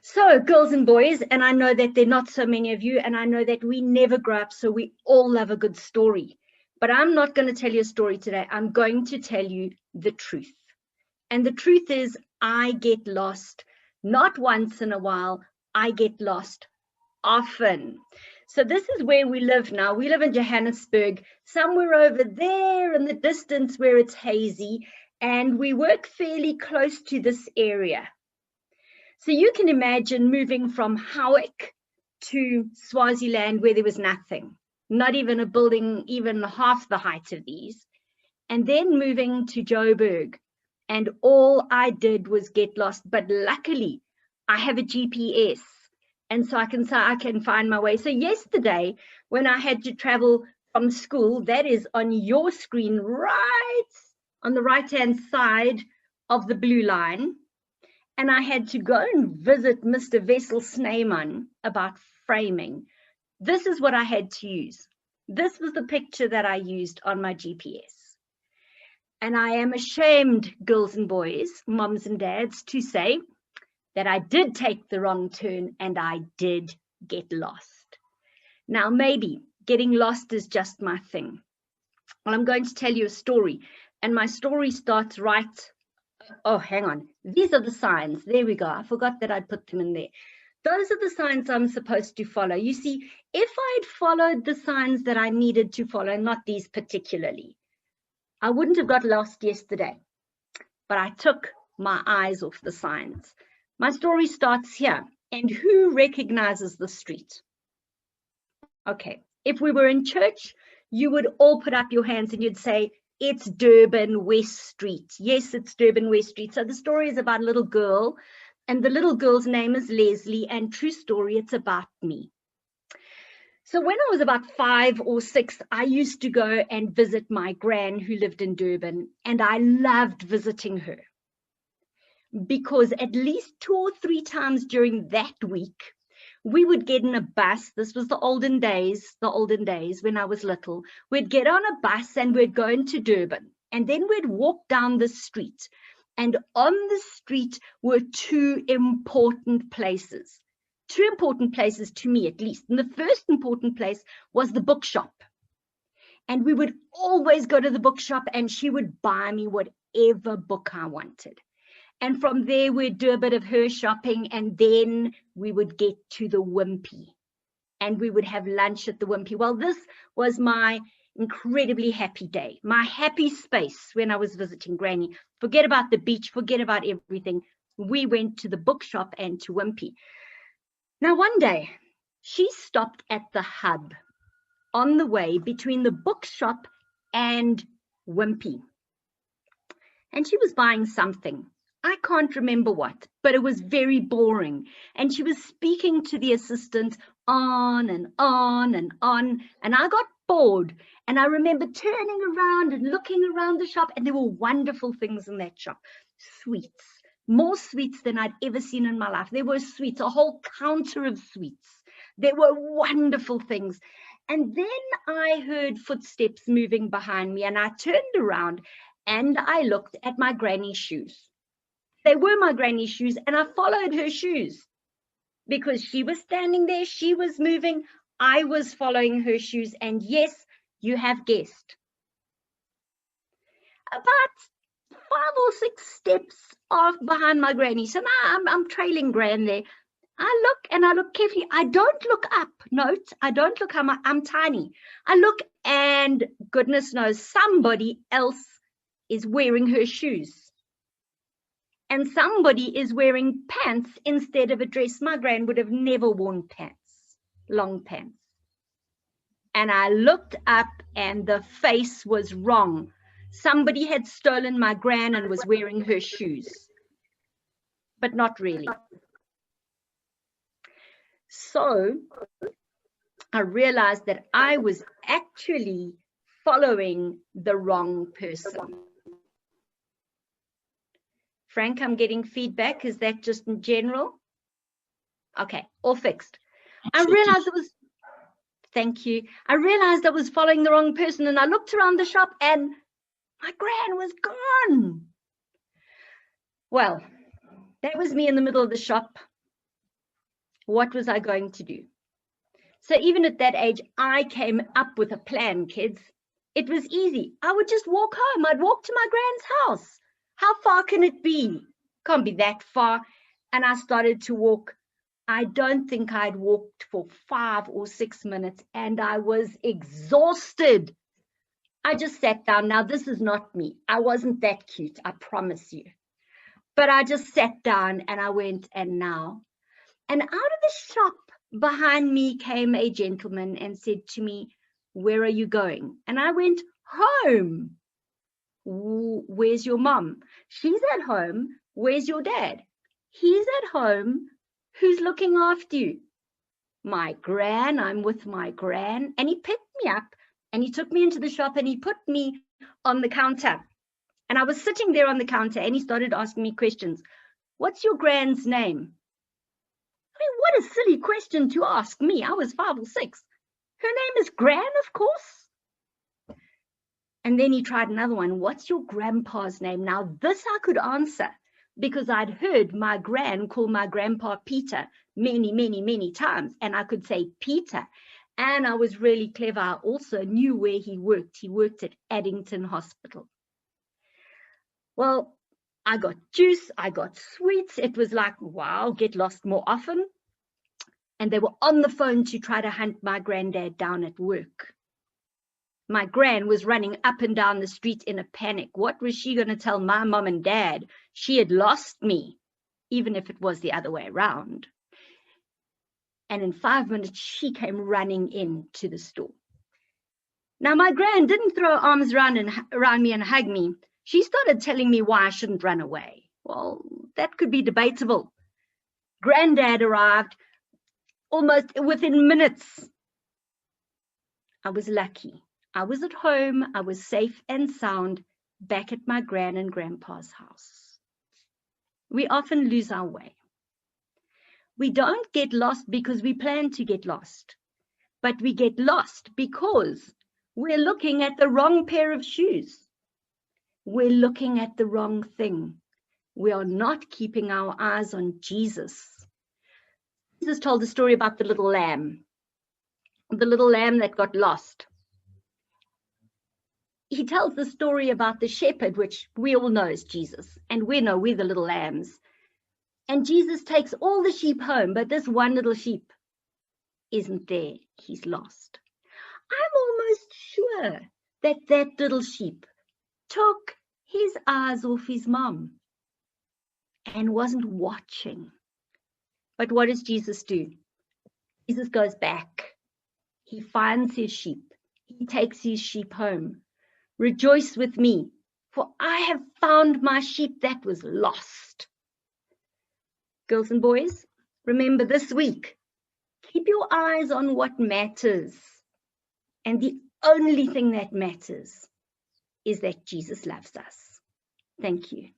So, girls and boys, and I know that there are not so many of you, and I know that we never grow up, so we all love a good story. But I'm not going to tell you a story today. I'm going to tell you the truth. And the truth is, I get lost not once in a while, I get lost often. So this is where we live now. We live in Johannesburg, somewhere over there in the distance where it's hazy, and we work fairly close to this area. So you can imagine moving from Howick to Swaziland where there was nothing, not even a building, even half the height of these, and then moving to Joburg. And all I did was get lost. But luckily, I have a GPS. And so I can find my way. So yesterday, when I had to travel from school, that is on your screen, right on the right-hand side of the blue line. And I had to go and visit Mr. Wessel Snyman about framing. This is what I had to use. This was the picture that I used on my GPS. And I am ashamed, girls and boys, moms and dads, to say that I did take the wrong turn and I did get lost. Now, maybe getting lost is just my thing. Well, I'm going to tell you a story. And my story starts right. Oh, hang on. These are the signs. There we go. I forgot that I'd put them in there. Those are the signs I'm supposed to follow. You see, if I'd followed the signs that I needed to follow, not these particularly, I wouldn't have got lost yesterday. But I took my eyes off the signs. My story starts here. And who recognizes the street? Okay. If we were in church, you would all put up your hands and you'd say, it's Durban West Street. Yes, it's Durban West Street. So the story is about a little girl, and the little girl's name is Lesley, and true story, it's about me. So when I was about 5 or 6, I used to go and visit my gran who lived in Durban, and I loved visiting her because at least 2 or 3 times during that week, we would get in a bus. This was the olden days when I was little. We'd get on a bus and we'd go into Durban. And then we'd walk down the street. And on the street were 2 important places. 2 important places to me, at least. And the first important place was the bookshop. And we would always go to the bookshop and she would buy me whatever book I wanted. And from there, we'd do a bit of her shopping, and then we would get to the Wimpy. And we would have lunch at the Wimpy. Well, this was my incredibly happy day, my happy space when I was visiting Granny. Forget about the beach, forget about everything. We went to the bookshop and to Wimpy. Now, one day, she stopped at the hub on the way between the bookshop and Wimpy. And she was buying something. I can't remember what, but it was very boring. And she was speaking to the assistant on and on and on. And I got bored. And I remember turning around and looking around the shop. And there were wonderful things in that shop. Sweets, more sweets than I'd ever seen in my life. There were sweets, a whole counter of sweets. There were wonderful things. And then I heard footsteps moving behind me. And I turned around and I looked at my granny's shoes. They were my granny's shoes, and I followed her shoes because she was standing there, she was moving, I was following her shoes, and yes, you have guessed. About 5 or 6 steps off behind my granny. So now I'm trailing Gran there. I look and I look carefully. I don't look up. Note, I don't look up. I'm tiny. I look and goodness knows somebody else is wearing her shoes. And somebody is wearing pants instead of a dress. My gran would have never worn pants, long pants. And I looked up and the face was wrong. Somebody had stolen my gran and was wearing her shoes. But not really. So I realized that I was actually following the wrong person. Frank, I'm getting feedback. Is that just in general? Okay, all fixed. I realized it was, thank you. I realized I was following the wrong person and I looked around the shop and my gran was gone. Well, that was me in the middle of the shop what was I going to do? So even at that age, I came up with a plan, kids. It was easy. I would just walk home. I'd walk to my grand's house. How far can it be? Can't be that far. And I started to walk. I don't think I'd walked for 5 or 6 minutes, and I was exhausted. I just sat down. Now, this is not me. I wasn't that cute, I promise you. But I just sat down and I went, and now. And out of the shop behind me came a gentleman and said to me, "Where are you going?" And I went, "Home." "Where's your mom?" "She's at home." "Where's your dad?" "He's at home." "Who's looking after you?" "My gran. I'm with my gran." And he picked me up and he took me into the shop and he put me on the counter. And I was sitting there on the counter and he started asking me questions. "What's your gran's name?" I mean, what a silly question to ask me. I was 5 or 6. "Her name is Gran, of course." And then he tried another one. "What's your grandpa's name?" Now, this I could answer because I'd heard my gran call my grandpa Peter many, many, many times. And I could say Peter. And I was really clever. I also knew where he worked. He worked at Addington Hospital. Well, I got juice, I got sweets. It was like, wow, get lost more often. And they were on the phone to try to hunt my granddad down at work. My gran was running up and down the street in a panic. What was she going to tell my mom and dad? She had lost me, even if it was the other way around. And in 5 minutes, she came running into the store. Now, my gran didn't throw her arms around me and hug me. She started telling me why I shouldn't run away. Well, that could be debatable. Granddad arrived almost within minutes. I was lucky. I was at home. I was safe and sound back at my gran and grandpa's house. We often lose our way. We don't get lost because we plan to get lost, but we get lost because we're looking at the wrong pair of shoes. We're looking at the wrong thing. We are not keeping our eyes on Jesus. Jesus told the story about the little lamb that got lost. He tells the story about the shepherd, which we all know is Jesus, and we know we're the little lambs. And Jesus takes all the sheep home, but this one little sheep isn't there. He's lost. I'm almost sure that that little sheep took his eyes off his mom and wasn't watching. But what does Jesus do? Jesus goes back. He finds his sheep. He takes his sheep home. "Rejoice with me, for I have found my sheep that was lost." Girls and boys, remember this week, keep your eyes on what matters. And the only thing that matters is that Jesus loves us. Thank you.